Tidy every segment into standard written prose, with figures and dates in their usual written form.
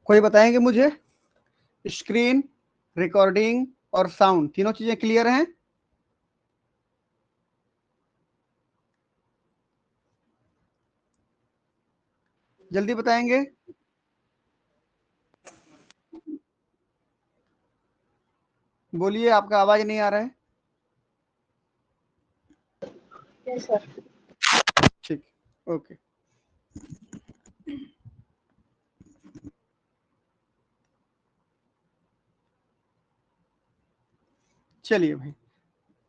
कोई बताएंगे मुझे? स्क्रीन, रिकॉर्डिंग और साउंड, तीनों चीजें क्लियर हैं? जल्दी बताएंगे। बोलिए, आपका आवाज नहीं आ रहा है। Yes sir. ठीक, ओके। चलिए भाई,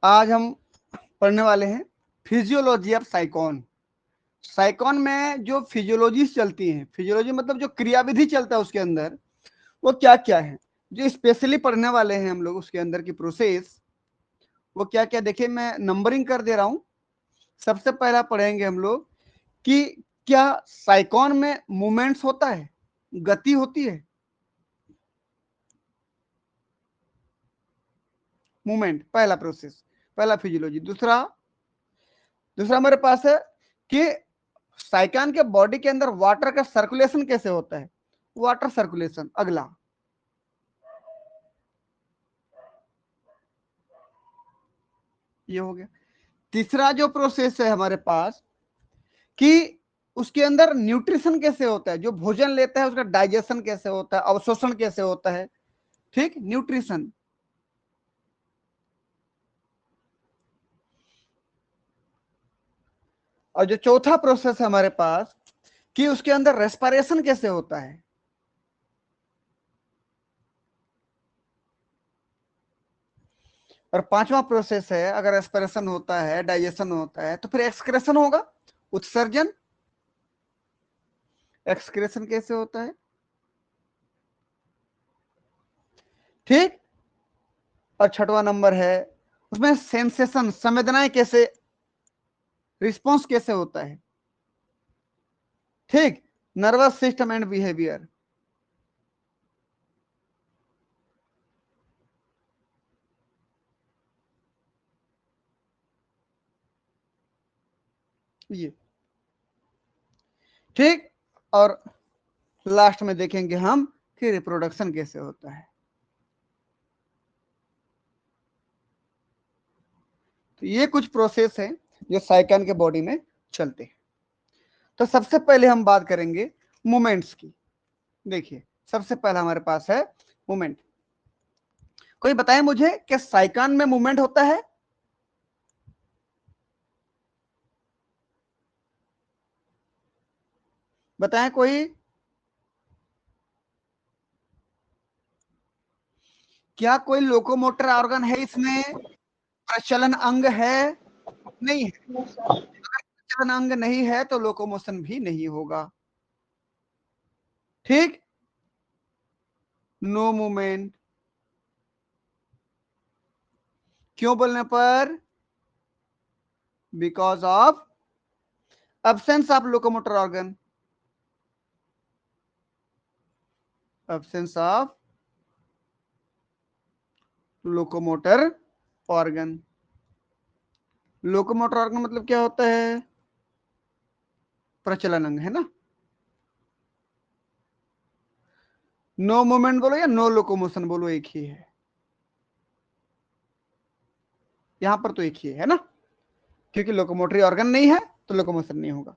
आज हम पढ़ने वाले हैं फिजियोलॉजी ऑफ साइकॉन। साइकॉन में जो फिजियोलॉजी चलती हैं, फिजियोलॉजी मतलब जो क्रियाविधि चलता है उसके अंदर, वो क्या क्या है जो स्पेशली पढ़ने वाले हैं हम लोग, उसके अंदर की प्रोसेस वो क्या क्या। देखिए, मैं नंबरिंग कर दे रहा हूं। सबसे पहला पढ़ेंगे हम लोग कि क्या साइकॉन में मूवमेंट्स होता है, गति होती है, मूवमेंट, पहला प्रोसेस, पहला फिजियोलॉजी। दूसरा हमारे पास है कि साइकॉन के बॉडी के अंदर वाटर का सर्कुलेशन कैसे होता है, वाटर सर्कुलेशन अगला। ये हो गया। तीसरा जो प्रोसेस है हमारे पास कि उसके अंदर न्यूट्रिशन कैसे होता है, जो भोजन लेता है उसका डाइजेशन कैसे होता है, अवशोषण कैसे होता है, ठीक, न्यूट्रिशन। और जो चौथा प्रोसेस है हमारे पास कि उसके अंदर रेस्पिरेशन कैसे होता है। और पांचवा प्रोसेस है, अगर रेस्पिरेशन होता है, डाइजेशन होता है, तो फिर एक्सक्रेशन होगा, उत्सर्जन। एक्सक्रेशन कैसे होता है, ठीक। और छठवां नंबर है उसमें सेंसेशन, संवेदनाएं कैसे, रिस्पॉन्स कैसे होता है, ठीक, नर्वस सिस्टम एंड बिहेवियर। ये ठीक। और लास्ट में देखेंगे हम कि रिप्रोडक्शन कैसे होता है। तो ये कुछ प्रोसेस है जो साइकॉन के बॉडी में चलते हैं। तो सबसे पहले हम बात करेंगे मूवमेंट्स की। देखिए, सबसे पहला हमारे पास है मूवमेंट। कोई बताए मुझे कि साइकॉन में मूवमेंट होता है? बताएं कोई। क्या कोई लोकोमोटर ऑर्गन है इसमें, प्रचलन अंग है? नहीं है। Yes sir. प्रचलन अंग नहीं है तो लोकोमोशन भी नहीं होगा, ठीक। No movement. क्यों बोलने पर? Because of absence of locomotor organ, absence of locomotor organ। Locomotor organ मतलब क्या होता है? प्रचलन अंग, है ना। नो मूवमेंट बोलो या नो लोकोमोशन बोलो, एक ही है। यहां पर तो एक ही है ना, क्योंकि लोकोमोटरी ऑर्गन नहीं है तो लोकोमोशन नहीं होगा।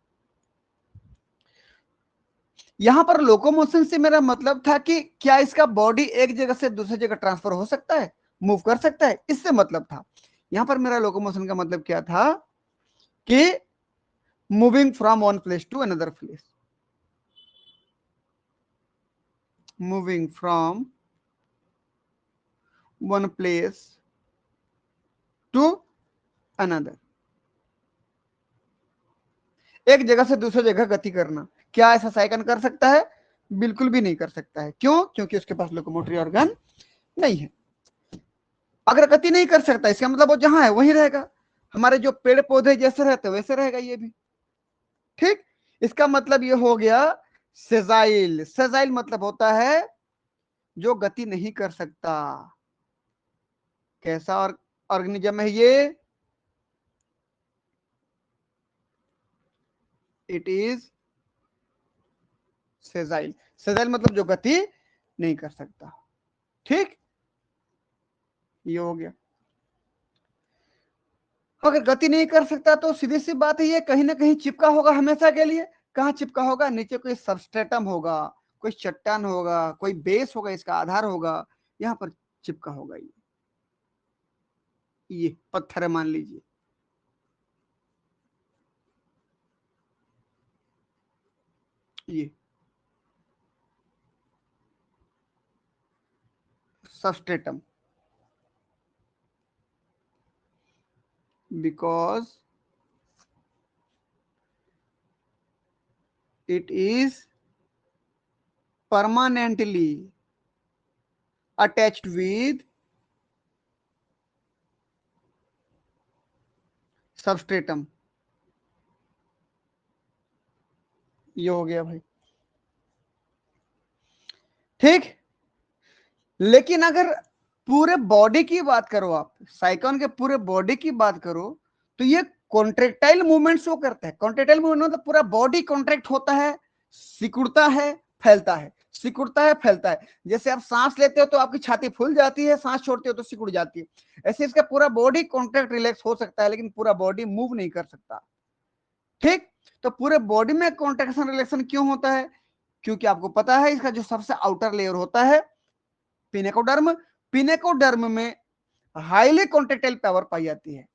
यहां पर लोकोमोशन से मेरा मतलब था कि क्या इसका बॉडी एक जगह से दूसरी जगह ट्रांसफर हो सकता है, मूव कर सकता है, इससे मतलब था। यहां पर मेरा लोकोमोशन का मतलब क्या था कि moving from one place to another place, moving from one place to another, एक जगह से दूसरी जगह गति करना। क्या ऐसा साइकन कर सकता है? बिल्कुल भी नहीं कर सकता है। क्यों? क्योंकि उसके पास लोकोमोटरी ऑर्गन नहीं है। अगर गति नहीं कर सकता इसका मतलब वो जहां है वहीं रहेगा, हमारे जो पेड़ पौधे जैसे रहते वैसे रहेगा ये भी, ठीक। इसका मतलब ये हो गया सेजाइल। सेजाइल मतलब होता है जो गति नहीं कर सकता। कैसा ऑर्गेनिज्म है ये? It is सेजाइल। सेजाइल मतलब जो गति नहीं कर सकता। ठीक, ये हो गया। अगर गति नहीं कर सकता तो सीधी सी बात है, ये कहीं ना कहीं चिपका होगा हमेशा के लिए। कहाँ चिपका होगा? नीचे कोई सबस्ट्रेटम होगा, कोई चट्टान होगा, कोई बेस होगा, इसका आधार होगा, यहाँ पर चिपका होगा। ये पत्थर है मान लीजिए, ये substratum, because it is permanently attached with substratum। ये हो गया भाई। ठीक, लेकिन अगर पूरे बॉडी की बात करो, आप साइकॉन के पूरे बॉडी की बात करो, तो ये कॉन्ट्रेक्टाइल मूवमेंट शो करता है। कॉन्ट्रेक्टाइल मूवमेंट मतलब पूरा बॉडी कॉन्ट्रैक्ट होता है, सिकुड़ता है, फैलता है, सिकुड़ता है, फैलता है। जैसे आप सांस लेते हो तो आपकी छाती फूल जाती है, सांस छोड़ते हो तो सिकुड़ जाती है। ऐसे इसका पूरा बॉडी कॉन्ट्रैक्ट रिलैक्स हो सकता है, लेकिन पूरा बॉडी मूव नहीं कर सकता। ठीक, तो पूरे बॉडी में कॉन्ट्रैक्शन रिलैक्शन क्यों होता है? क्योंकि आपको पता है इसका जो सबसे आउटर लेयर होता है पिनेकोडर्म, पिनेकोडर्म में हाईली कॉन्ट्रैक्टाइल पावर पाई जाती है।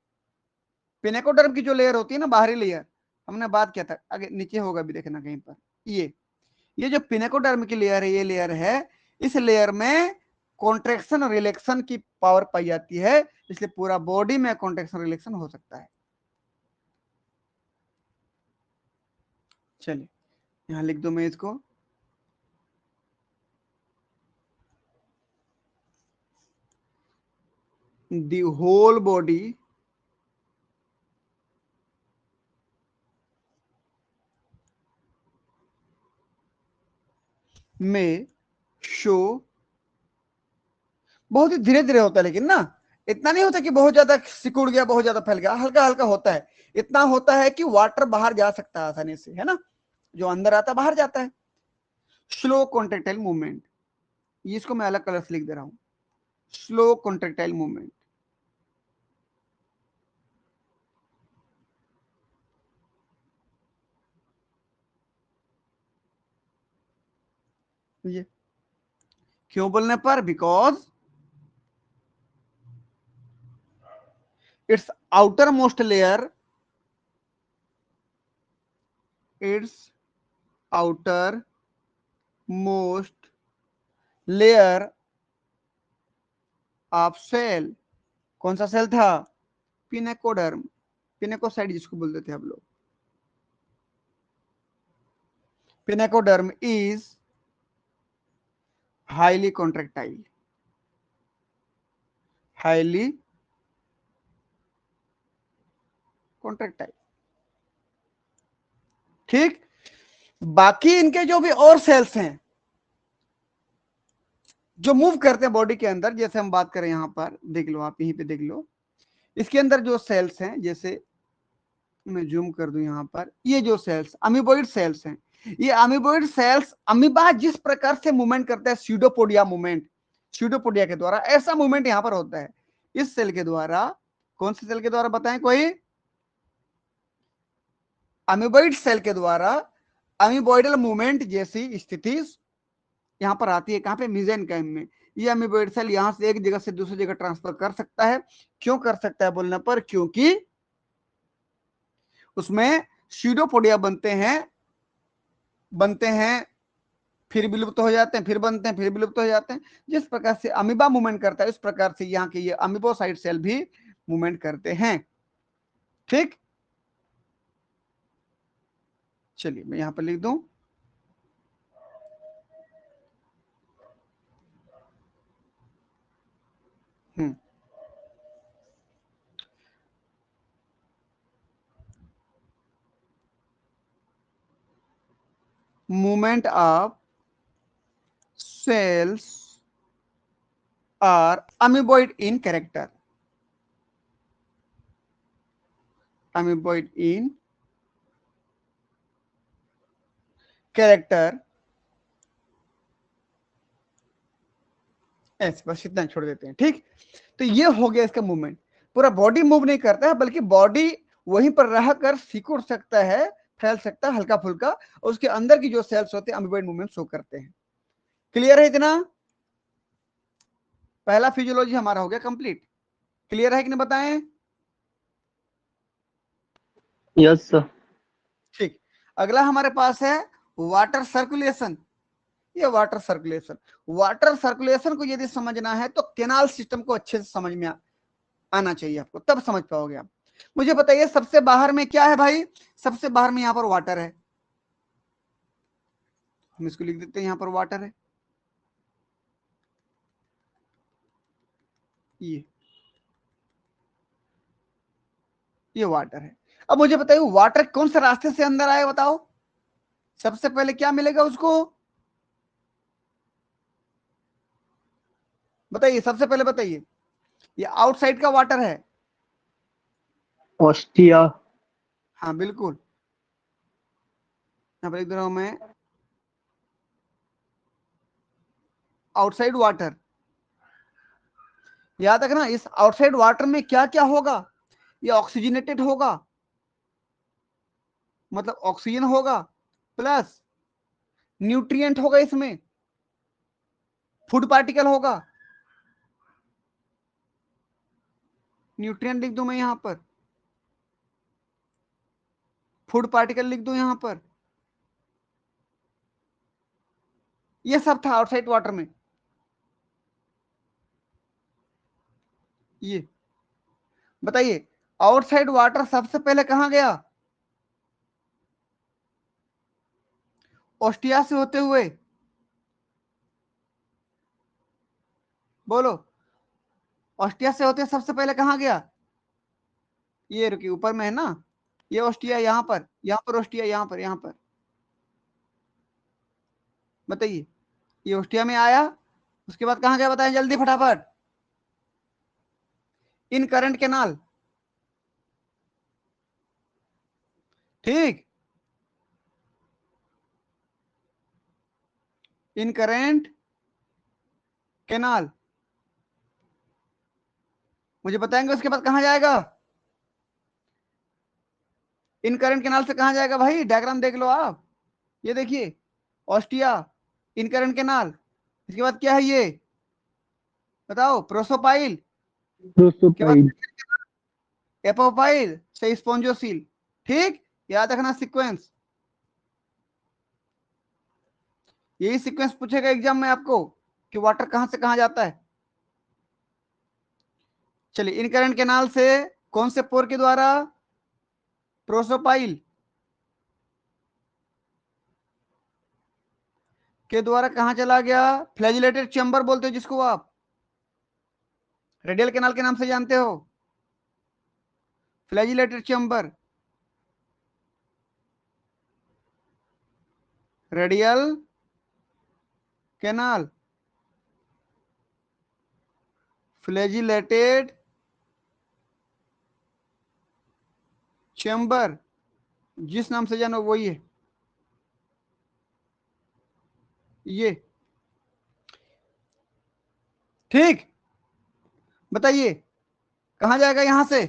पिनेकोडर्म की जो लेयर होती है ना, बाहरी लेयर, हमने बात किया था, आगे नीचे होगा भी देखना कहीं पर। ये जो पिनेकोडर्म की लेयर है, ये लेयर है, इस लेयर में कॉन्ट्रैक्शन रिलैक्शन की पावर पाई जाती है, इसलिए पूरा बॉडी में कॉन्ट्रैक्शन रिलैक्शन हो सकता है। चलिए यहां लिख दो मैं इसको, the whole body में शो, बहुत ही धीरे धीरे होता है लेकिन ना, इतना नहीं होता कि बहुत ज्यादा सिकुड़ गया, बहुत ज्यादा फैल गया, हल्का हल्का होता है। इतना होता है कि वाटर बाहर जा सकता है आसानी से, है ना, जो अंदर आता है बाहर जाता है। स्लो कॉन्ट्रेक्टाइल मूवमेंट, इसको मैं अलग कलर से लिख दे रहा हूं, स्लो कॉन्ट्रेक्टाइल मूवमेंट। ये क्यों बोलने पर? Because it's outermost layer, it's outermost layer of cell. कौन सा सेल था? पिनेकोडर्म, पिनेकोसाइड जिसको बोलते थे हम लोग। Pinacoderm is highly contractile, highly contractile. ठीक, बाकी इनके जो भी और सेल्स हैं जो मूव करते हैं बॉडी के अंदर, जैसे हम बात करें यहां पर देख लो, आप यहीं पे देख लो, इसके अंदर जो सेल्स हैं, जैसे मैं जूम कर दूं यहां पर, ये जो सेल्स अमीबोइड सेल्स हैं, ये अमीबोइड सेल्स अमीबा जिस प्रकार से मूवमेंट करता है, स्यूडोपोडिया मूवमेंट, स्यूडोपोडिया के द्वारा ऐसा मूवमेंट यहां पर होता है इस सेल के द्वारा। कौन से सेल के द्वारा बताएं कोई? अमीबोइड सेल के द्वारा अमीबोइडल मूवमेंट जैसी स्थिति यहां पर आती है। कहां पे? मेसेनकाइम में। ये अमीबोइड सेल यहां से एक जगह से दूसरी जगह ट्रांसफर कर सकता है। क्यों कर सकता है बोलने पर? क्योंकि उसमें स्यूडोपोडिया बनते हैं, फिर विलुप्त हो जाते हैं, फिर बनते हैं, फिर विलुप्त हो जाते हैं। जिस प्रकार से अमीबा मूवमेंट करता है, उस प्रकार से यहाँ के ये अमीबोसाइड सेल भी मूवमेंट करते हैं। ठीक, चलिए मैं यहां पर लिख दूं, movement of cells are amoeboid in character, amoeboid in character ऐसे बस इतना छोड़ देते हैं। ठीक, तो ये हो गया इसका मूवमेंट। पूरा बॉडी मूव नहीं करता है, बल्कि बॉडी वहीं पर रह कर सिकुड़ सकता है, फैल सकता है हल्का फुल्का, और उसके अंदर की जो सेल्स होते हैं अमीबॉइड मूवमेंट शो करते हैं। क्लियर है इतना? पहला फिजियोलॉजी हमारा हो गया कंप्लीट। क्लियर है कि नहीं बताएं? Yes sir. ठीक, अगला हमारे पास है वाटर सर्कुलेशन। ये वाटर सर्कुलेशन को यदि समझना है तो केनाल सिस्टम को अच्छे से समझ में आना चाहिए आपको, तब समझ पाओगे आप। मुझे बताइए सबसे बाहर में क्या है भाई? सबसे बाहर में यहां पर वाटर है, हम इसको लिख देते हैं, यहां पर वाटर है। ये वाटर है। अब मुझे बताइए वाटर कौन से रास्ते से अंदर आए बताओ? सबसे पहले क्या मिलेगा उसको? बताइए, सबसे पहले बताइए। ये आउटसाइड का वाटर है। ऑस्टिया। हाँ बिल्कुल, यहां पर लिख दे रहा हूं मैं, आउटसाइड वाटर। याद रखना, इस आउटसाइड वाटर में क्या क्या होगा? ये ऑक्सीजनेटेड होगा, मतलब ऑक्सीजन होगा, प्लस न्यूट्रिएंट होगा, इसमें फूड पार्टिकल होगा। न्यूट्रिएंट लिख दूं मैं यहां पर, फूड पार्टिकल लिख दूं यहां पर। ये सब था आउटसाइड वाटर में। ये बताइए आउटसाइड वाटर सबसे पहले कहां गया? ऑस्टिया से होते हुए, बोलो, ऑस्टिया से होते सबसे पहले कहां गया? ये रुकिए, ऊपर में है ना, ये ऑस्टिया, यहां पर ऑस्टिया, यहां पर बताइए, ये ऑस्टिया में आया, उसके बाद कहां गया बताएं जल्दी फटाफट? इन करंट केनाल। ठीक, इन करंट केनाल। मुझे बताएंगे उसके बाद कहां जाएगा? इन करंट केनाल से कहां जाएगा भाई? डायग्राम देख लो आप, ये देखिए, ऑस्टिया, इन करंट केनाल, इसके बाद क्या है ये बताओ? प्रोसोपाइल, के बाद प्रोसोपाइल। एपोपाइल से स्पॉन्जोसील। ठीक, याद रखना सीक्वेंस, यही सीक्वेंस पूछेगा एग्जाम में आपको कि वाटर कहां से कहां जाता है। चलिए, इन करंट केनाल से कौन से पोर के द्वारा? प्रोसोपाइल के द्वारा कहां चला गया? फ्लैजिलेटेड चैम्बर बोलते हो जिसको आप, रेडियल केनाल के नाम से जानते हो, flagellated chamber, radial canal, flagellated chamber, जिस नाम से जानो वही है ये। ठीक, बताइए कहां जाएगा? यहां से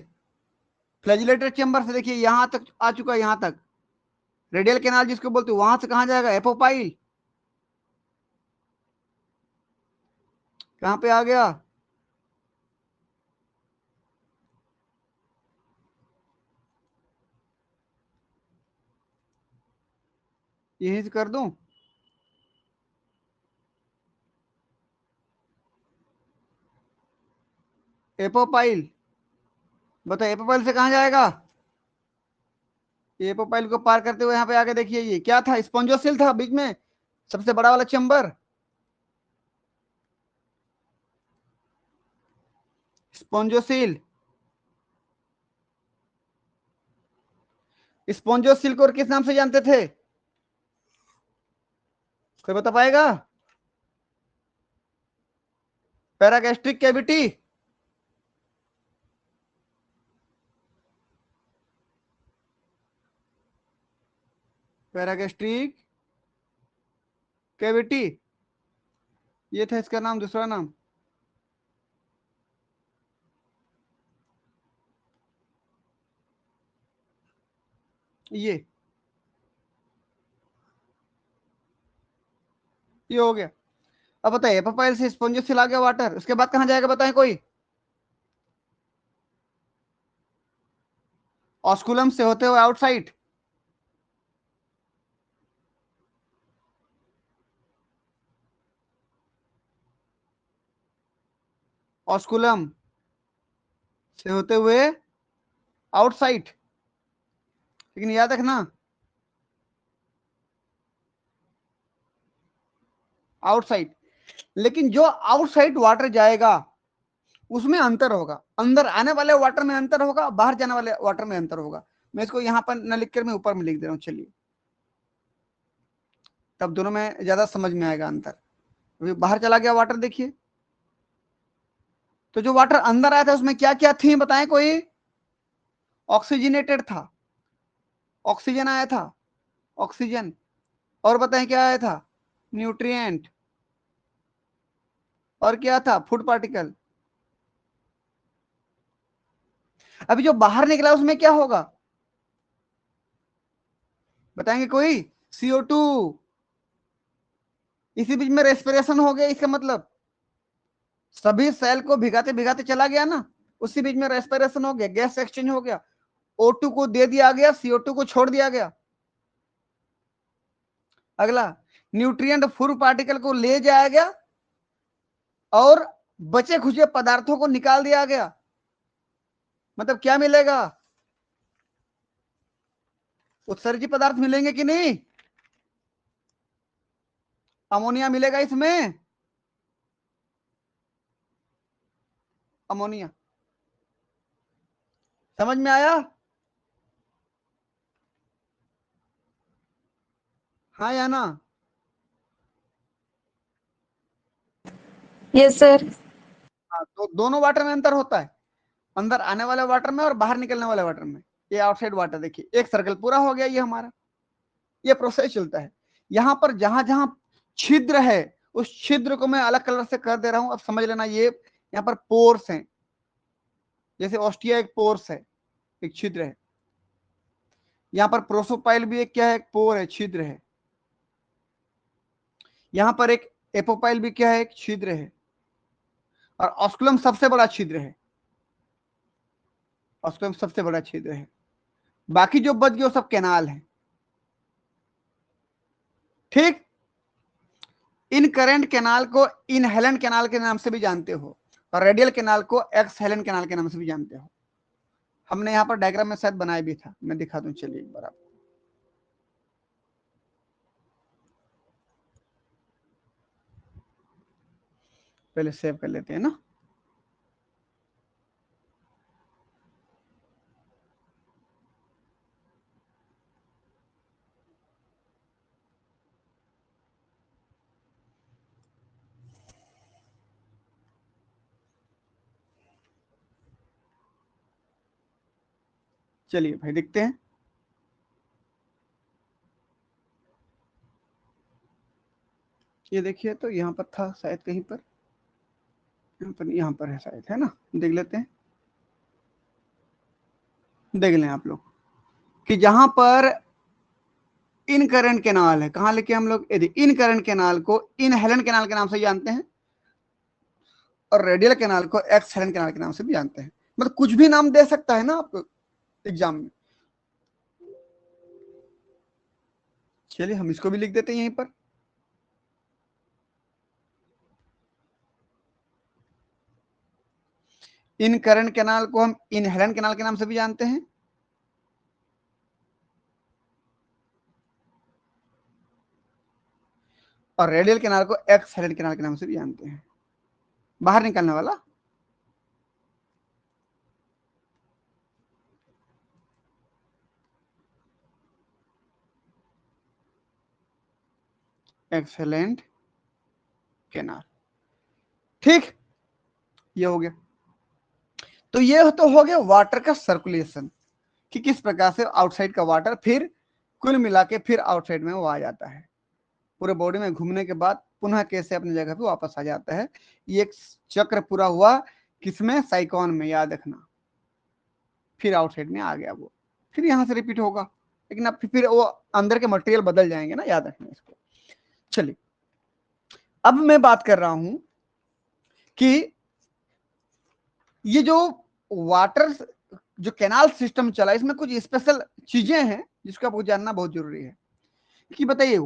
फ्लैजिलेटेड चैम्बर से, देखिए यहां तक आ चुका है, यहां तक रेडियल केनाल जिसको बोलते हो, वहां से कहां जाएगा? एपोपाइल। कहां पे आ गया? यहीं से कर दूं? एपोपाइल, बताओ एपोपाइल से कहां जाएगा? एपोपाइल को पार करते हुए यहाँ पे आके देखिए, ये क्या था? स्पॉन्जोसिल था बीच में, सबसे बड़ा वाला चैम्बर, स्पॉन्जोसिल। स्पॉन्जोसिल को और किस नाम से जानते थे? कोई बता पाएगा? पैरागैस्ट्रिक कैविटी, पैरागैस्ट्रिक कैविटी, ये था इसका नाम, दूसरा नाम। ये हो गया। अब बताइए, एपोपाइल से स्पोंजियोसिल आ गया वाटर, उसके बाद कहां जाएगा बताएं कोई? ऑस्कुलम से होते हुए आउटसाइड, ऑस्कुलम से होते हुए आउटसाइड, लेकिन याद रखना आउटसाइड, लेकिन जो आउटसाइड वाटर जाएगा उसमें अंतर होगा, अंदर आने वाले वाटर में अंतर होगा, बाहर जाने वाले वाटर में अंतर होगा। मैं इसको यहां पर न लिखकर मैं ऊपर में लिख दे रहा हूं, चलिए तब दोनों में ज्यादा समझ में आएगा अंतर। अभी बाहर चला गया वाटर, देखिए तो जो वाटर अंदर आया था उसमें क्या क्या थी बताएं कोई? ऑक्सीजनेटेड था, ऑक्सीजन आया था, ऑक्सीजन, और बताएं क्या आया था? न्यूट्रिएंट, और क्या था? Food particle. अभी जो बाहर निकला उसमें क्या होगा बताएंगे कोई? CO2। इसी बीच में रेस्पिरेशन हो गया, इसका मतलब सभी सेल को भिगाते भिगाते चला गया ना, उसी बीच में रेस्पिरेशन हो गया, गैस एक्सचेंज हो गया, O2 को दे दिया गया, CO2 को छोड़ दिया गया। अगला, न्यूट्रिएंट फूड पार्टिकल को ले जाया गया और बचे खुचे पदार्थों को निकाल दिया गया। मतलब क्या मिलेगा? उत्सर्जी पदार्थ मिलेंगे कि नहीं? अमोनिया मिलेगा इसमें, अमोनिया। समझ में आया? हाँ या ना? Yes sir. हाँ, तो दोनों वाटर में अंतर होता है, अंदर आने वाले वाटर में और बाहर निकलने वाले वाटर में। ये आउटसाइड वाटर, देखिए एक सर्कल पूरा हो गया, ये हमारा ये प्रोसेस चलता है। यहां पर जहां जहां छिद्र है उस छिद्र को मैं अलग कलर से कर दे रहा हूं, अब समझ लेना। ये यहाँ पर पोर्स हैं, जैसे ऑस्टिया एक पोर्स है, एक छिद्र है। यहाँ पर प्रोसोपाइल भी एक क्या है? एक पोर है, छिद्र है। यहाँ पर एक एपोपाइल भी क्या है? एक छिद्र है। और ऑस्कुलम सबसे बड़ा छिद्र है, ऑस्कुलम सबसे बड़ा छिद्र है। बाकी जो बच गए वो सब कैनाल है। ठीक, इन करेंट कैनाल को इनहेलेंट कैनाल के नाम से भी जानते हो, और रेडियल कैनाल को एक्सहेलेंट कैनाल के नाम से भी जानते हो। हमने यहाँ पर डायग्राम में शायद बनाया भी था, मैं दिखा दूं, चलिए एक बार आपको। पहले सेव कर लेते हैं ना। चलिए भाई देखते हैं। ये देखिए, तो यहाँ पर था शायद कहीं पर, यहाँ पर है शायद, है ना? देख लेते हैं, देख लें आप लोग कि जहां पर इन करंट कैनाल है, कहां लेके हम लोग इन करंट कैनाल को इनहेलेंट कैनाल के नाम से जानते हैं, और रेडियल कैनाल को एक्सहेलेंट कैनाल के नाम से भी जानते हैं। मतलब कुछ भी नाम दे सकता है ना आपको एग्जाम में। चलिए हम इसको भी लिख देते हैं यहीं पर। इन करंट कैनाल को हम इनहेलेंट कैनाल के नाम से भी जानते हैं, और रेडियल कैनाल को एक्सहेलेंट कैनाल के नाम से भी जानते हैं, बाहर निकलने वाला। एक्सहेलेंट कैनाल। ठीक, ये हो गया। तो ये तो हो गया वाटर का सर्कुलेशन, कि किस प्रकार से आउटसाइड का वाटर फिर कुल मिला के फिर आउटसाइड में वो आ जाता है, पूरे बॉडी में घूमने के बाद पुनः कैसे अपनी जगह पे वापस आ जाता है। ये एक चक्र पूरा हुआ, किसमें? साइकॉन में, याद रखना। फिर आउटसाइड में आ गया वो, फिर यहां से रिपीट होगा। लेकिन अब फिर वो अंदर के मटेरियल बदल जाएंगे ना, याद रखना इसको। चलिए अब मैं बात कर रहा हूं कि ये जो वाटर जो कैनाल सिस्टम चला, इसमें कुछ स्पेशल चीजें हैं जिसको आपको जानना बहुत जरूरी है। कि बताइए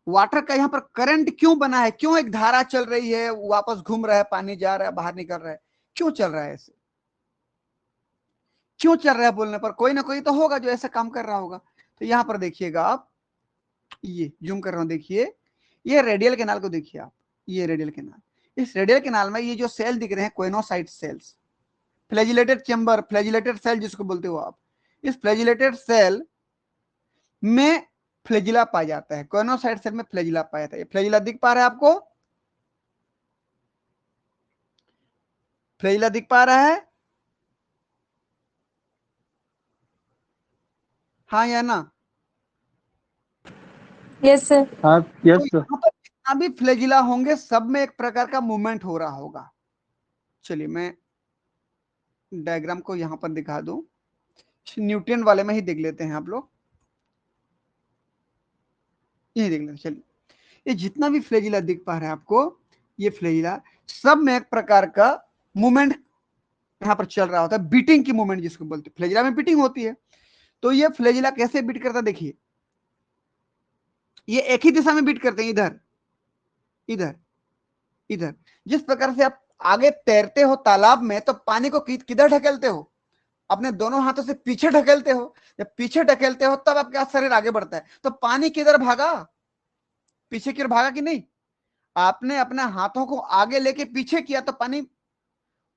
वाटर का यहाँ पर करंट क्यों बना है, क्यों एक धारा चल रही है, वापस घूम रहा है, पानी जा रहा है, बाहर निकल रहा है, क्यों चल रहा है ऐसे, क्यों चल रहा है? बोलने पर कोई ना कोई तो होगा जो ऐसा काम कर रहा होगा। तो यहाँ पर देखिएगा आप, ये जूम कर रहा हूं, देखिए ये रेडियल कैनाल को देखिए आप, ये रेडियल कैनाल, इस रेडियल कैनाल में ये जो सेल दिख रहे हैं choanocyte cells, flagellated chamber, flagellated cell जिसको बोलते हो आप, इस फ्लैजिलेटेड सेल में फ्लैजिला पाया जाता है, कोइनोसाइट सेल में फ्लैजिला पाया जाता है। फ्लैजिला दिख पा रहा है आपको? फ्लैजिला दिख पा रहा है? हाँ या ना? Yes sir. हाँ तो यस सर। यहाँ पर जितना भी फ्लैजिला होंगे सब में एक प्रकार का मूवमेंट हो रहा होगा। चलिए मैं डायग्राम को यहां पर दिखा दूं, न्यूट्रिएंट वाले में ही देख लेते हैं आप लोग, यही देख लेते हैं। चलिए ये जितना भी फ्लैजिला दिख पा रहा है आपको, ये फ्लैजिला सब में एक प्रकार का मूवमेंट यहाँ पर चल रहा होता है, बीटिंग की मूवमेंट जिसको बोलते हैं। फ्लैजिला में बीटिंग होती है, तो ये फ्लैजिला कैसे बीट करता है देखिए, ये एक ही दिशा में बीट करते हैं, इधर इधर इधर। जिस प्रकार से आप आगे तैरते हो तालाब में तो पानी को किधर ढकेलते हो? अपने दोनों हाथों से पीछे ढकेलते हो। जब पीछे ढकेलते हो तब आपका शरीर आगे बढ़ता है, तो पानी किधर भागा? पीछे की ओर भागा कि नहीं? आपने अपने हाथों को आगे लेके पीछे किया तो पानी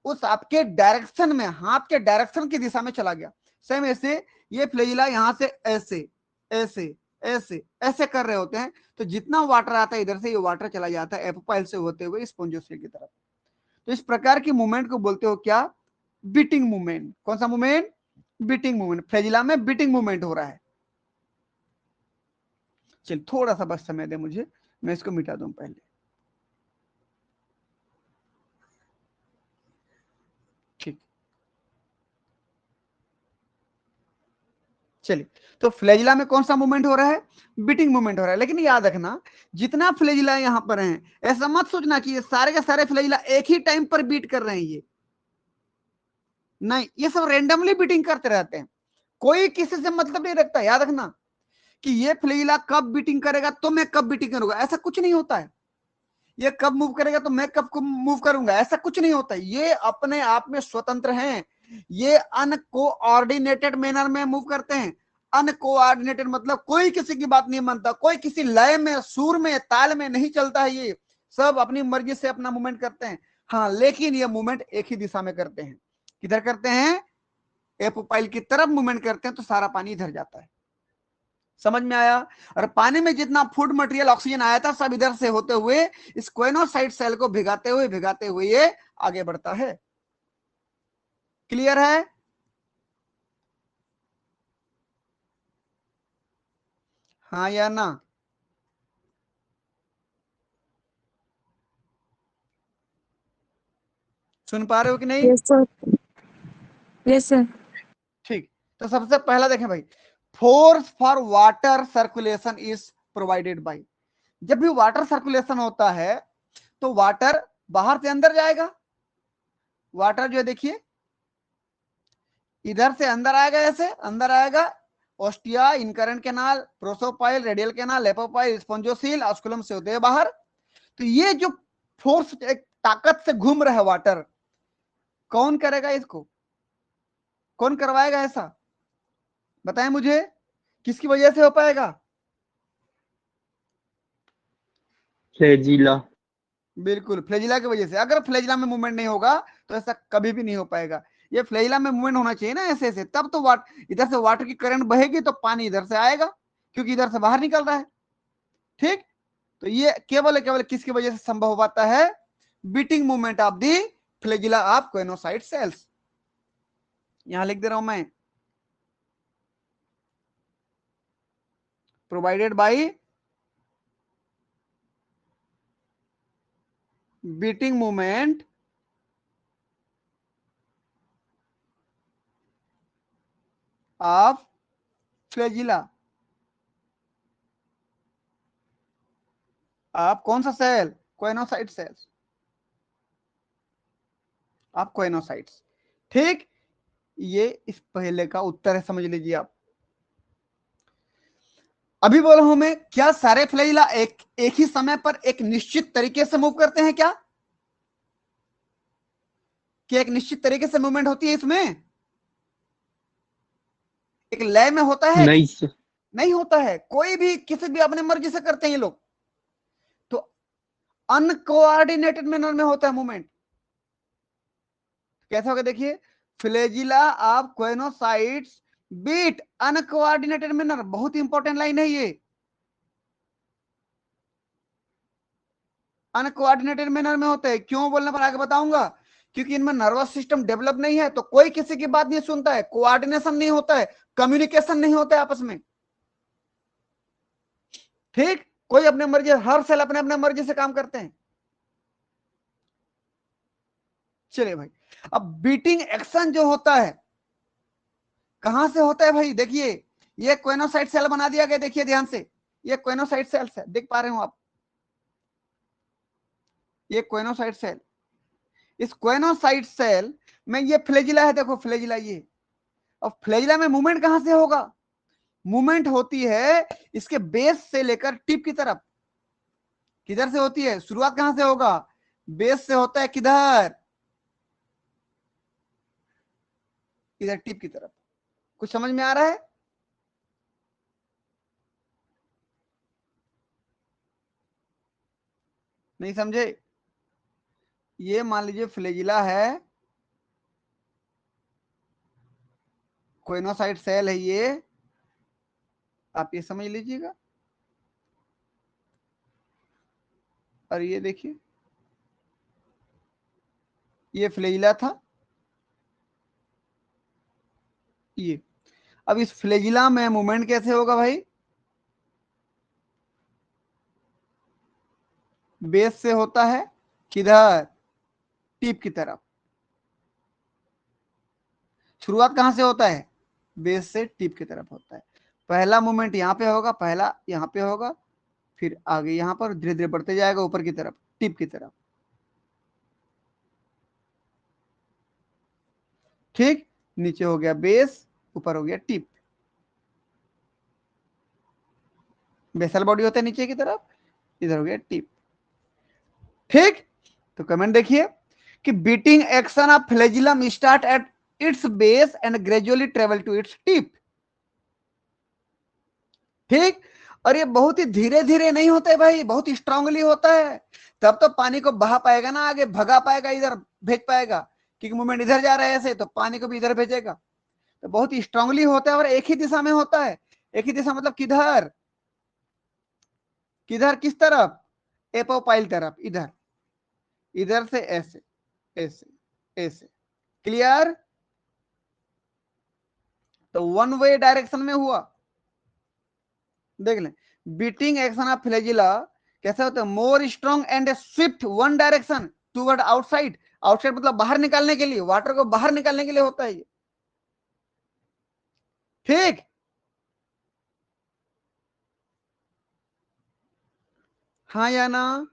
उस आपके डायरेक्शन में, हाथ के डायरेक्शन की दिशा में चला गया। सेम ऐसे ये फ्लैजिला यहां से ऐसे ऐसे ऐसे ऐसे कर रहे होते हैं, तो जितना वाटर आता है इधर से ये वाटर चला जाता है एपोपाइल से होते हुए स्पोंजोसेल की तरफ। तो इस प्रकार की मूवमेंट को बोलते हो क्या? Beating movement. कौन सा मूवमेंट? Beating movement. फ्लैजिला में बीटिंग मूवमेंट हो रहा है। चलिए थोड़ा सा बस समय दे मुझे, मैं इसको मिटा दूं पहले। ठीक, चलिए तो फ्लैजिला में कौन सा मूवमेंट हो रहा है? बीटिंग मूवमेंट हो रहा है। लेकिन याद रखना जितना फ्लैजिला यहां पर है, ऐसा मत सोचना कि ये सारे के सारे फ्लैजिला एक ही टाइम पर बीट कर रहे हैं, ये नहीं, ये सब रेंडमली बीटिंग करते रहते हैं, कोई किसी से मतलब नहीं रखता। याद रखना कि ये फ्लैजिला कब बीटिंग करेगा तो मैं कब बीटिंग करूंगा, ऐसा कुछ नहीं होता है। ये कब मूव करेगा तो मैं कब मूव करूंगा, ऐसा कुछ नहीं होता। ये अपने आप में स्वतंत्र हैं, ये अनकोऑर्डिनेटेड मैनर में मूव करते हैं। अनकोऑर्डिनेटेड मतलब कोई किसी की बात नहीं मानता, कोई किसी लय में, सुर में, ताल में नहीं चलता है। ये सब अपनी मर्जी से अपना मूवमेंट करते हैं। हाँ, लेकिन ये मूवमेंट एक ही दिशा में करते हैं। किधर करते हैं? एपोपाइल की तरफ मूवमेंट करते हैं, तो सारा पानी इधर जाता है। समझ में आया? और पानी में जितना फूड मटेरियल ऑक्सीजन आया था सब इधर से होते हुए इस कोइनोसाइट सेल को भिगाते हुए ये आगे बढ़ता है। क्लियर है? हाँ या ना? सुन पा रहे हो कि नहीं? Yes sir. Yes sir. ठीक, तो सबसे पहला देखें भाई, force for water circulation is provided by. जब भी वाटर सर्कुलेशन होता है तो वाटर बाहर से अंदर जाएगा। वाटर जो है देखिए इधर से अंदर आएगा, ऐसे अंदर आएगा, ostia, incurrent canal, prosopyle, radial canal, apopyle, spongocoel, osculum से होते हैं बाहर। तो ये जो फोर्स एक ताकत से घूम रहा है वाटर, कौन करेगा इसको? कौन करवाएगा ऐसा? बताएं मुझे, किसकी वजह से हो पाएगा? फ्लैजिला। बिल्कुल फ्लैजिला की वजह से। अगर फ्लैजिला में मूवमेंट नहीं होगा तो ऐसा कभी भी नहीं हो पाएगा। ये फ्लैजिला में मूवमेंट होना चाहिए ना, ऐसे ऐसे, तब तो इधर से वाटर की करंट बहेगी तो पानी इधर से आएगा, क्योंकि इधर से बाहर निकल रहा है। ठीक, तो ये केवल किसकी वजह से संभव हो पाता है? Beating movement of the flagella of choanocyte cells. यहां लिख दे रहा हूं मैं, provided by beating movement of flagella. आप कौन सा सेल? कोइनोसाइट सेल्स, आप कोइनोसाइट्स। ठीक, ये इस पहले का उत्तर है, समझ लीजिए आप। अभी बोला हूं मैं, क्या सारे फ्लैजिला एक ही समय पर एक निश्चित तरीके से मूव करते हैं? क्या एक निश्चित तरीके से मूवमेंट होती है इसमें? एक लय में होता है? नहीं सर। नहीं होता है, कोई भी किसी भी अपने मर्जी से करते हैं ये लोग, तो अनकोऑर्डिनेटेड मैनर में होता है मूवमेंट। कैसा होगा देखिए, flagella of choanocytes beat uncoordinated manner. बहुत इंपॉर्टेंट लाइन है ये, अनकोऑर्डिनेटेड मैनर में होते हैं। क्यों बोलने पर आगे बताऊंगा, क्योंकि इनमें नर्वस सिस्टम डेवलप नहीं है, तो कोई किसी की बात नहीं सुनता है, कोऑर्डिनेशन नहीं होता है, कम्युनिकेशन नहीं होता है आपस में। ठीक, कोई अपने मर्जी, हर सेल अपने अपने मर्जी से काम करते हैं। चलिए भाई, अब बीटिंग एक्शन जो होता है कहां से होता है भाई? देखिए, ये कोइनोसाइट सेल बना दिया गया, देखिए ध्यान से, ये कोइनोसाइट सेल्स है, देख पा रहे हो आप, ये कोइनोसाइट सेल। इस कोइनोसाइट सेल में ये फ्लैजिला है, देखो फ्लैजिला ये। और फ्लैजिला में मूवमेंट कहां से होगा? मूवमेंट होती है इसके बेस से लेकर टिप की तरफ। किधर से होती है? शुरुआत कहां से होगा? बेस से होता है, किधर? इधर टिप की तरफ। कुछ समझ में आ रहा है? नहीं समझे? ये मान लीजिए फ्लैजिला है, कोइनोसाइट सेल है ये, आप ये समझ लीजिएगा। और ये देखिए, ये फ्लैजिला था ये। अब इस फ्लैजिला में मूवमेंट कैसे होगा भाई? बेस से होता है, किधर? टिप की तरफ। शुरुआत कहां से होता है? बेस से टिप की तरफ होता है। पहला मूवमेंट यहां पे होगा, पहला यहां पे होगा, फिर आगे यहां पर धीरे धीरे बढ़ते जाएगा ऊपर की तरफ, टिप की तरफ। ठीक, नीचे हो गया बेस, ऊपर हो गया टिप। बेसल बॉडी होता है नीचे की तरफ, इधर हो गया टिप। ठीक, तो कमेंट देखिए कि beating action of flagellum start at its base and gradually travel to its tip. ठीक, और ये बहुत ही धीरे धीरे नहीं होता है भाई, बहुत स्ट्रांगली होता है, तब तो पानी को बहा पाएगा ना, आगे भगा पाएगा, इधर भेज पाएगा, क्योंकि मूवमेंट इधर जा रहा है ऐसे, तो पानी को भी इधर भेजेगा। तो बहुत ही स्ट्रांगली होता है और एक ही दिशा में होता है। एक ही दिशा मतलब किधर? किधर, किस तरफ? एपोपाइल तरफ, इधर, इधर से ऐसे ऐसे ऐसे। क्लियर? तो वन वे डायरेक्शन में हुआ। देख लें, बीटिंग एक्शन ऑफ फ्लैजिला कैसे होता है? More strong and Swift one direction toward outside. Outside मतलब बाहर निकालने के लिए, वाटर को बाहर निकालने के लिए होता है ये। ठीक, हाँ या ना?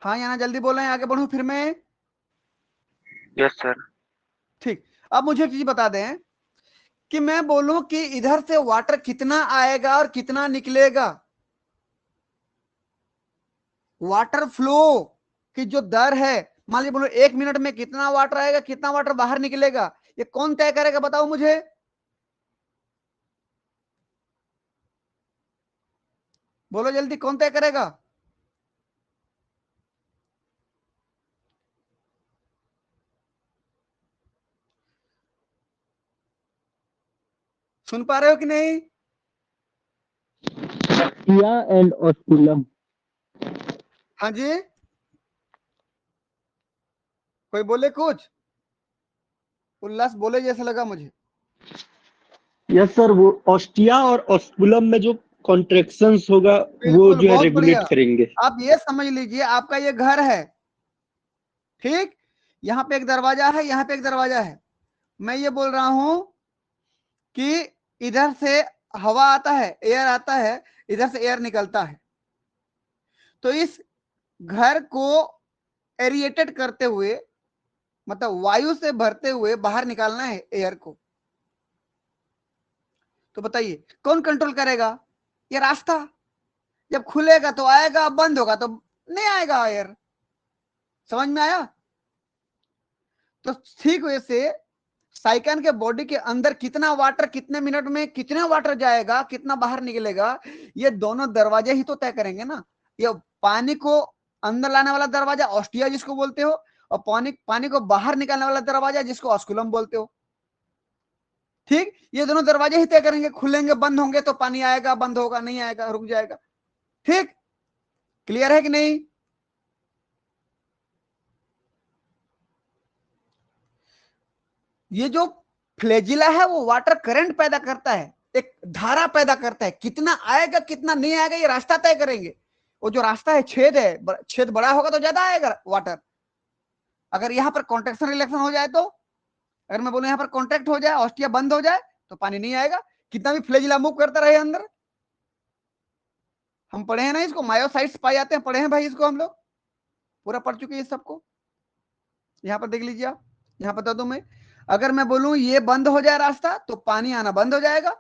हाँ या ना, जल्दी बोलें, आगे बढ़ूं फिर मैं। Yes sir. ठीक, अब मुझे एक चीज बता दें कि मैं बोलूं कि इधर से वाटर कितना आएगा और कितना निकलेगा। वाटर फ्लो की जो दर है, मान लीजिए बोलो 1 मिनट में कितना वाटर आएगा, कितना वाटर बाहर निकलेगा, ये कौन तय करेगा? बताओ मुझे, बोलो जल्दी, कौन तय करेगा? सुन पा रहे हो कि नहीं? Ostia and osculum. हाँ जी, कोई बोले कुछ? उल्लास बोले जैसा लगा मुझे। यस सर, वो ऑस्टिया और ऑस्कुलम में जो कॉन्ट्रेक्शंस होगा वो बिल्कुल, जो है बहुत बढ़िया। रेगुलेट करेंगे। आप ये समझ लीजिए, आपका ये घर है, ठीक, यहाँ पे एक दरवाजा है, यहाँ पे एक दरवाजा है। मैं ये बोल रहा हूं कि इधर से हवा आता है, एयर आता है, इधर से एयर निकलता है। तो इस घर को एरिएटेड करते हुए, मतलब वायु से भरते हुए बाहर निकालना है एयर को। तो बताइए कौन कंट्रोल करेगा? ये रास्ता। जब खुलेगा तो आएगा, बंद होगा तो नहीं आएगा एयर। समझ में आया? तो ठीक वैसे साइकिन के बॉडी के अंदर कितना वाटर कितने मिनट में कितना वाटर जाएगा, कितना बाहर निकलेगा, ये दोनों दरवाजे ही तो तय करेंगे ना। ये पानी को अंदर लाने वाला दरवाजा ऑस्टिया जिसको बोलते हो, और पानी को बाहर निकालने वाला दरवाजा जिसको ऑस्कुलम बोलते हो। ठीक, ये दोनों दरवाजे ही तय करेंगे, खुलेंगे बंद होंगे तो पानी आएगा, बंद होगा नहीं आएगा, रुक जाएगा। ठीक, क्लियर है कि नहीं? ये जो फ्लैजिला है वो वाटर करंट पैदा करता है, एक धारा पैदा करता है। कितना आएगा कितना नहीं आएगा ये रास्ता तय करेंगे। वो जो रास्ता है, छेद है, छेद बड़ा होगा तो ज्यादा आएगा वाटर। अगर यहाँ पर कॉन्ट्रेक्शन रिलेक्शन हो जाए, तो अगर मैं बोलूं यहाँ पर कॉन्ट्रैक्ट हो जाए, ऑस्टिया बंद हो जाए, तो पानी नहीं आएगा, कितना भी फ्लैजिला मूव करता रहे अंदर। हम पढ़े हैं ना इसको, मायोसाइट्स पाए जाते हैं, पढ़े हैं भाई इसको, हम लोग पूरा पढ़ चुके हैं सबको। यहाँ पर देख लीजिए आप, यहाँ बता दूं मैं, अगर मैं बोलूं ये बंद हो जाए रास्ता तो पानी आना बंद हो जाएगा,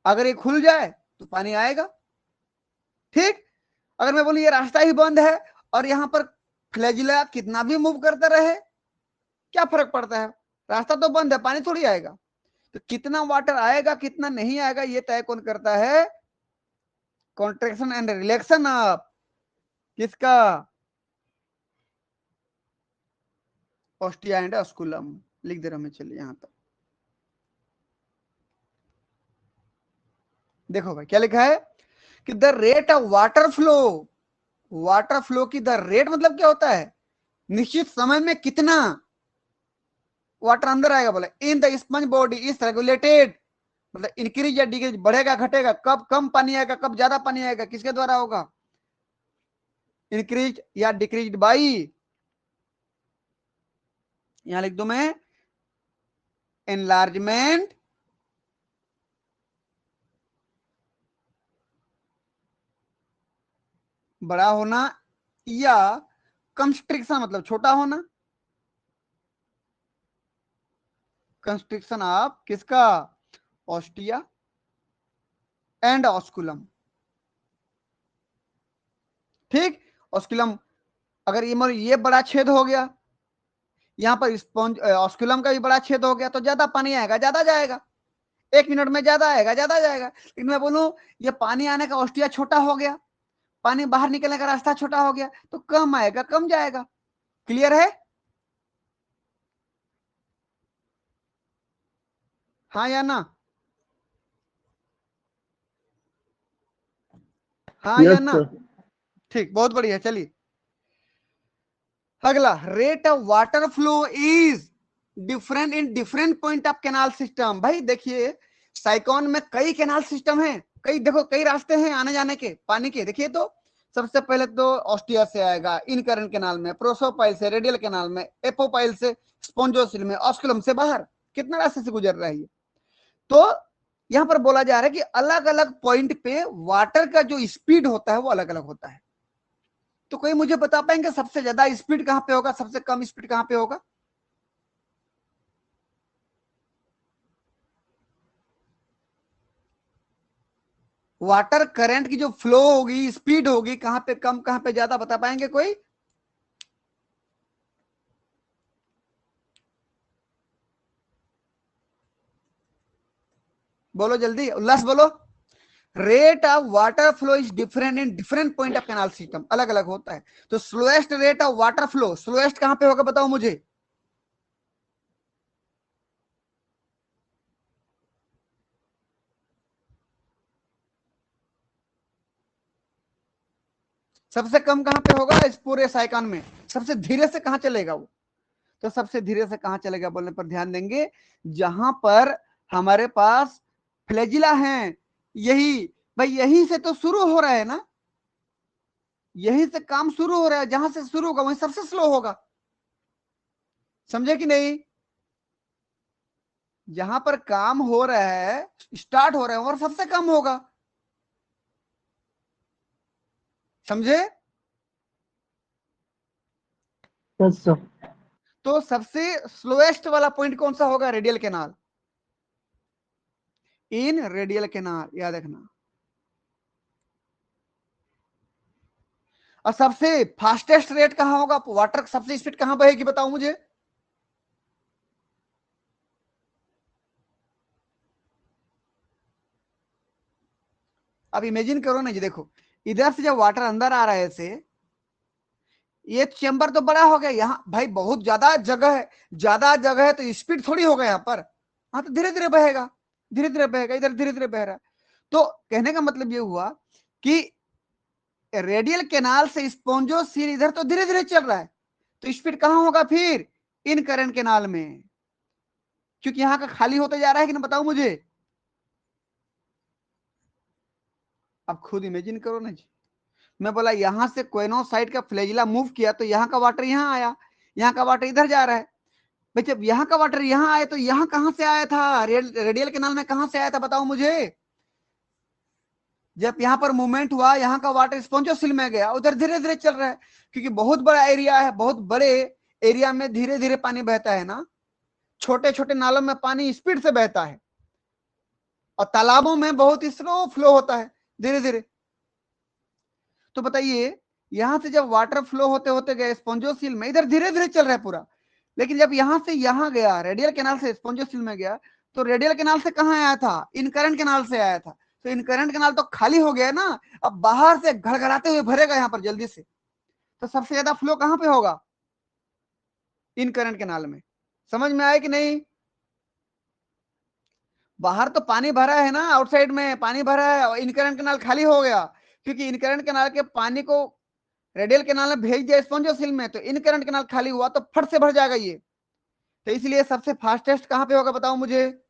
अगर ये खुल जाए तो पानी आएगा। ठीक, अगर मैं बोलूं ये रास्ता ही बंद है और यहाँ पर फ्लैजिला कितना भी मूव करता रहे, क्या फर्क पड़ता है? रास्ता तो बंद है, पानी थोड़ी आएगा। तो कितना वाटर आएगा कितना नहीं आएगा ये तय कौन करता है? कॉन्ट्रैक्शन एंड रिलैक्शन ऑफ किसका? Ostia and osculum. लिख दे रहा मैं, चलिए यहां तक देखो भाई क्या लिखा है कि the rate of water flow, water flow की द रेट मतलब क्या होता है? निश्चित समय में कितना वाटर अंदर आएगा। बोले in the sponge body is regulated, मतलब इंक्रीज या डिक्रीज, बढ़ेगा घटेगा, कब कम पानी आएगा कब ज्यादा पानी आएगा, किसके द्वारा होगा? इंक्रीज या डिक्रीज बाई, यहां लिख दो मैं, एनलार्जमेंट बड़ा होना, या कंस्ट्रिक्शन मतलब छोटा होना। कंस्ट्रिक्शन ऑफ किसका? Ostia and osculum. ठीक, ऑस्कुलम अगर ये बड़ा छेद हो गया, यहां पर स्पॉन्ज ऑस्कुलम का भी बड़ा छेद हो गया, तो ज्यादा पानी आएगा ज्यादा जाएगा, 1 मिनट में ज्यादा आएगा ज्यादा जाएगा। लेकिन मैं बोलूं ये पानी आने का ऑस्टिया छोटा हो गया, पानी बाहर निकलने का रास्ता छोटा हो गया, तो कम आएगा कम जाएगा। क्लियर है? हाँ या ना? हाँ या यस ना? सर। ठीक, बहुत बढ़िया। चलिए अगला, rate of water flow is different in different point of canal system. भाई देखिए साइकॉन में कई कैनाल सिस्टम हैं, कई देखो कई रास्ते हैं आने जाने के पानी के। देखिए तो सबसे पहले तो ऑस्टिया से आएगा इन करंट कैनाल में, प्रोसोपाइल से रेडियल कैनाल में, एपोपाइल से स्पोंजोसिल में, ऑस्कुलम से बाहर, कितना रास्ते से गुजर रहा है ये। तो यहां पर बोला जा रहा है कि अलग अलग पॉइंट पे वाटर का जो स्पीड होता है वो अलग अलग होता है। तो कोई मुझे बता पाएंगे सबसे ज्यादा स्पीड कहां पे होगा, सबसे कम स्पीड कहां पे होगा? वाटर करंट की जो फ्लो होगी स्पीड होगी कहां पे कम कहां पे ज्यादा, बता पाएंगे कोई? बोलो जल्दी, उल्लास बोलो। Rate of water flow is different in different point of canal system, अलग अलग होता है। तो slowest rate of water flow, slowest कहां पे होगा बताओ मुझे? सबसे कम कहां पे होगा इस पूरे साइकॉन में? सबसे धीरे से कहां चलेगा वो? तो सबसे धीरे से कहां चलेगा बोलने पर ध्यान देंगे, जहां पर हमारे पास फ्लैजिला हैं। यही भाई, यहीं से तो शुरू हो रहा है ना, यहीं से काम शुरू हो रहा है, जहां से शुरू होगा वहीं सबसे स्लो होगा। समझे कि नहीं? जहां पर काम हो रहा है, स्टार्ट हो रहा है, और सबसे कम होगा। समझे? Yes sir. तो सबसे स्लोएस्ट वाला पॉइंट कौन सा होगा? Radial canal. इन रेडियल कैनाल, याद रखना। और सबसे फास्टेस्ट रेट कहां होगा? वाटर सबसे स्पीड कहां बहेगी, बताओ मुझे। अब इमेजिन करो ना जी, देखो इधर से जब वाटर अंदर आ रहा है ऐसे, ये चेंबर तो बड़ा हो गया, यहाँ भाई बहुत ज्यादा जगह है तो स्पीड थोड़ी होगा यहाँ पर। हाँ, तो धीरे धीरे बहेगा, धीरे धीरे बहेगा, इधर धीरे धीरे बह रहा है। तो कहने का मतलब ये हुआ कि रेडियल कैनाल से स्पॉन्जोसील इधर तो धीरे धीरे चल रहा है, तो स्पीड कहां होगा फिर? इन करंट कैनाल में, क्योंकि यहाँ का खाली होते जा रहा है कि ना, बताओ मुझे। अब खुद इमेजिन करो ना जी, मैं बोला यहां से कोइनोसाइट का फ्लैजिला मूव किया तो यहाँ का वाटर यहाँ आया, यहाँ का वाटर इधर जा रहा है। भाई जब यहाँ का वाटर यहाँ आया तो यहाँ कहां से आया था? रेडियल कैनाल में कहां से आया था, बताओ मुझे। जब यहाँ पर मूवमेंट हुआ, यहाँ का वाटर स्पॉन्जोसिल में गया, उधर धीरे धीरे चल रहा है, क्योंकि बहुत बड़ा एरिया है, बहुत बड़े एरिया में धीरे धीरे पानी बहता है ना। छोटे छोटे नालों में पानी स्पीड से बहता है, और तालाबों में बहुत स्लो फ्लो होता है, धीरे धीरे। तो बताइए, यहां से जब वाटर फ्लो होते होते गए स्पॉन्जोसिल में, इधर धीरे धीरे चल रहा है पूरा, लेकिन जब यहां से यहां गया, रेडियल कैनाल से स्पॉन्जोसिल में गया, तो रेडियल कैनाल से कहां आया था? इनकरेंट कैनाल से आया था। तो इनकरेंट कैनाल तो खाली हो गया ना, अब बाहर से घड़घड़ाते हुए भरेगा यहाँ पर जल्दी से। तो सबसे ज्यादा फ्लो कहां पे होगा? इनकरेंट कैनाल में। समझ में आया कि नहीं? बाहर तो पानी भरा है ना, आउटसाइड में पानी भरा है, और इनकरेंट कैनाल खाली हो गया, क्योंकि इनकरेंट कैनाल के पानी को रेडियल कैनाल में भेज दिया स्पॉन्जोसिल में, तो इनकरेंट कैनाल खाली हुआ तो फट से भर जाएगा ये। तो इसलिए सबसे फास्टेस्ट कहां पे होगा, बताओ मुझे,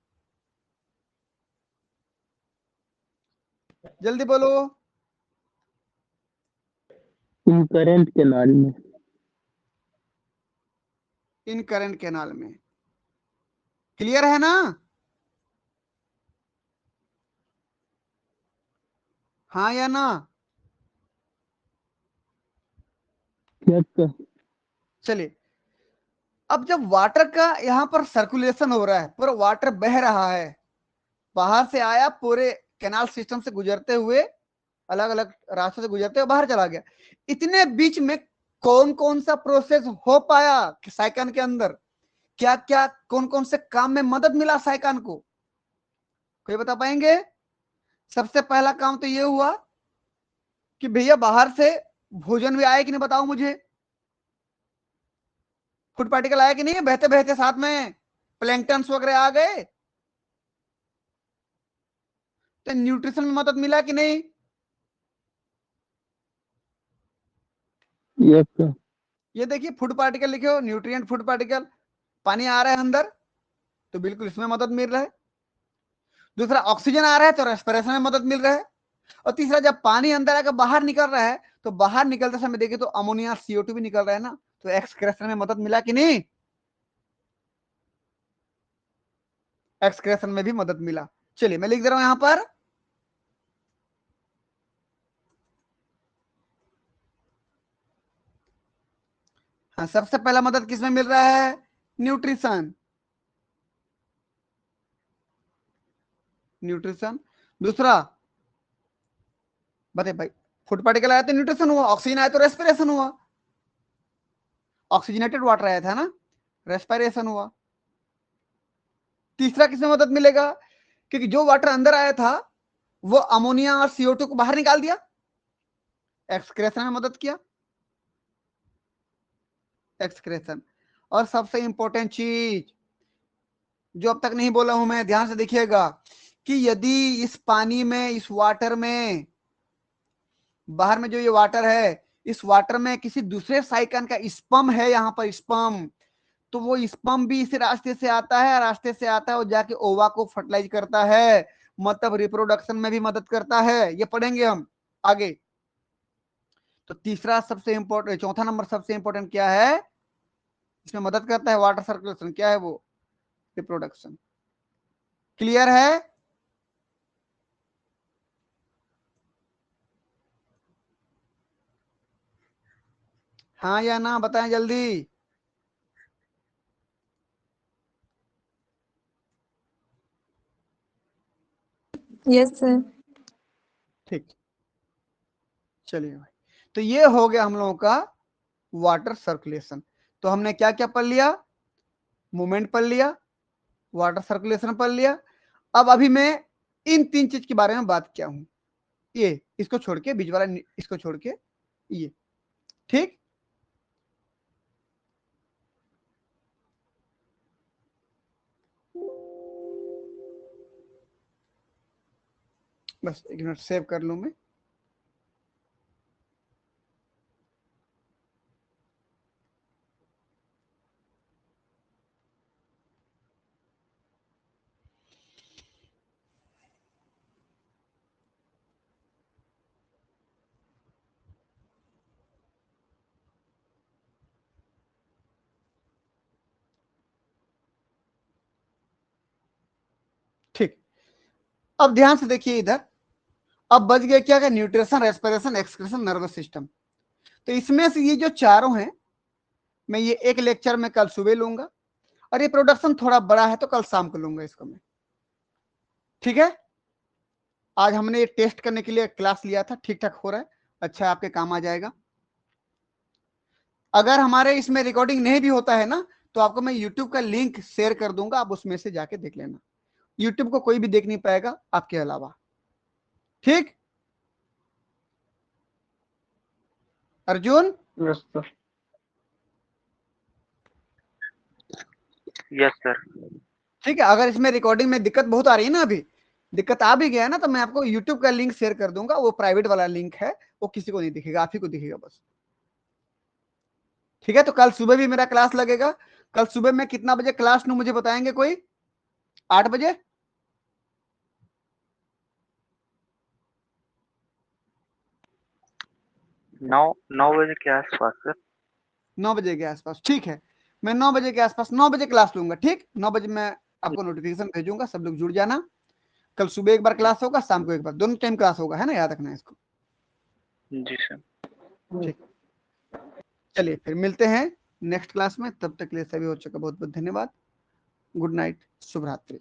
जल्दी बोलो। इनकरेंट कैनाल में। इनकरेंट कैनाल में। क्लियर है ना? हाँ या ना? Yes sir. चलिए, अब जब वाटर का यहां पर सर्कुलेशन हो रहा है, पूरा वाटर बह रहा है, बाहर से आया, पूरे कैनाल सिस्टम से गुजरते हुए, अलग अलग रास्तों से गुजरते हुए बाहर चला गया, इतने बीच में कौन कौन सा प्रोसेस हो पाया साइकन के अंदर? क्या क्या कौन कौन से काम में मदद मिला साइकन को? कोई बता पाएंगे? सबसे पहला काम तो ये हुआ कि भैया बाहर से भोजन भी आया कि नहीं, बताओ मुझे। फूड पार्टिकल आया कि नहीं, बहते बहते साथ में प्लैंक्टन्स वगैरह आ गए, तो न्यूट्रिशन में मदद मिला कि नहीं? Yes sir. ये देखिए फूड पार्टिकल लिखे हो, न्यूट्रिएंट फूड पार्टिकल, पानी आ रहा है अंदर, तो बिल्कुल इसमें मदद मिल रहा है। दूसरा, ऑक्सीजन आ रहा है तो रेस्पिरेशन में मदद मिल रहा है। और तीसरा, जब पानी अंदर आकर बाहर निकल रहा है, तो बाहर निकलते समय देखिए तो अमोनिया CO2 भी निकल रहा है ना, तो एक्सक्रेशन में मदद मिला कि नहीं? एक्सक्रेशन में भी मदद मिला। चलिए मैं लिख दे रहा हूं यहां पर, हाँ, सबसे पहला मदद किसमें मिल रहा है? न्यूट्रिशन। न्यूट्रिशन। दूसरा, बताइए भाई, फूड पार्टिकल आया तो न्यूट्रिशन हुआ, ऑक्सीजन आया तो रेस्पिरेशन हुआ, ऑक्सीजनेटेड वाटर आया था ना, रेस्पिरेशन हुआ। तीसरा किसमें मदद मिलेगा? क्योंकि जो वाटर अंदर आया था वो अमोनिया और CO2 को बाहर निकाल दिया, एक्सक्रेशन में मदद किया, एक्सक्रेशन। और सबसे इंपॉर्टेंट चीज जो अब तक नहीं बोला हूं मैं, ध्यान से देखिएगा, कि यदि इस पानी में, इस वाटर में, बाहर में जो ये वाटर है, इस वाटर में किसी दूसरे साइकन का स्पर्म है, यहां पर स्पर्म, तो वो स्पर्म भी इस रास्ते से आता है, रास्ते से आता है और जाके ओवा को फर्टिलाइज करता है, मतलब रिप्रोडक्शन में भी मदद करता है। ये पढ़ेंगे हम आगे। तो तीसरा सबसे इंपॉर्टेंट, चौथा नंबर सबसे इंपॉर्टेंट क्या है? इसमें मदद करता है वाटर सर्कुलेशन। क्या है वो? रिप्रोडक्शन। क्लियर है? हाँ या ना बताएं जल्दी। Yes sir. ठीक, चलिए भाई, तो ये हो गया हम लोगों का वाटर सर्कुलेशन। तो हमने क्या क्या पढ़ लिया? मूवमेंट पढ़ लिया, वाटर सर्कुलेशन पढ़ लिया। अब अभी मैं इन 3 चीज के बारे में बात किया हूं, ये इसको छोड़ के, बीच वाला इसको छोड़ के, ये। ठीक, बस एक मिनट सेव कर लूं मैं। ठीक, अब ध्यान से देखिए इधर। अब बच गया क्या? Nutrition, respiration, excretion, nervous system. तो इसमें से ये जो चारों हैं, मैं ये एक लेक्चर में कल सुबह लूंगा, और ये प्रोडक्शन थोड़ा बड़ा है तो कल शाम को लूंगा इसको मैं। ठीक है, आज हमने ये टेस्ट करने के लिए क्लास लिया था, ठीक ठाक हो रहा है, अच्छा आपके काम आ जाएगा। अगर हमारे इसमें रिकॉर्डिंग नहीं भी होता है ना, तो आपको मैं यूट्यूब का लिंक शेयर कर दूंगा, आप उसमें से जाके देख लेना। यूट्यूब को कोई भी देख नहीं पाएगा आपके अलावा। ठीक, Arjun? Yes sir. Yes sir. ठीक है, अगर इसमें रिकॉर्डिंग में दिक्कत बहुत आ रही है ना, अभी दिक्कत आ भी गया ना, तो मैं आपको यूट्यूब का लिंक शेयर कर दूंगा, वो प्राइवेट वाला लिंक है, वो किसी को नहीं दिखेगा, आप ही को दिखेगा बस। ठीक है, तो कल सुबह भी मेरा क्लास लगेगा। कल सुबह में कितना बजे क्लास लूं, मुझे बताएंगे कोई? 8 बजे? 9 बजे के आसपास सर। 9 बजे के आसपास, ठीक है। मैं 9 बजे के आसपास, 9 बजे क्लास लूंगा। ठीक, 9 बजे मैं आपको नोटिफिकेशन भेजूंगा, सब लोग जुड़ जाना। कल सुबह एक बार क्लास होगा, शाम को एक बार, दोनों टाइम क्लास होगा, है ना, याद रखना इसको। जी सर। ठीक, चलिए फिर मिलते हैं नेक्स्ट क्लास में, तब तक के लिए सभी बच्चों का बहुत बहुत धन्यवाद। गुड नाइट, शुभ रात्रि।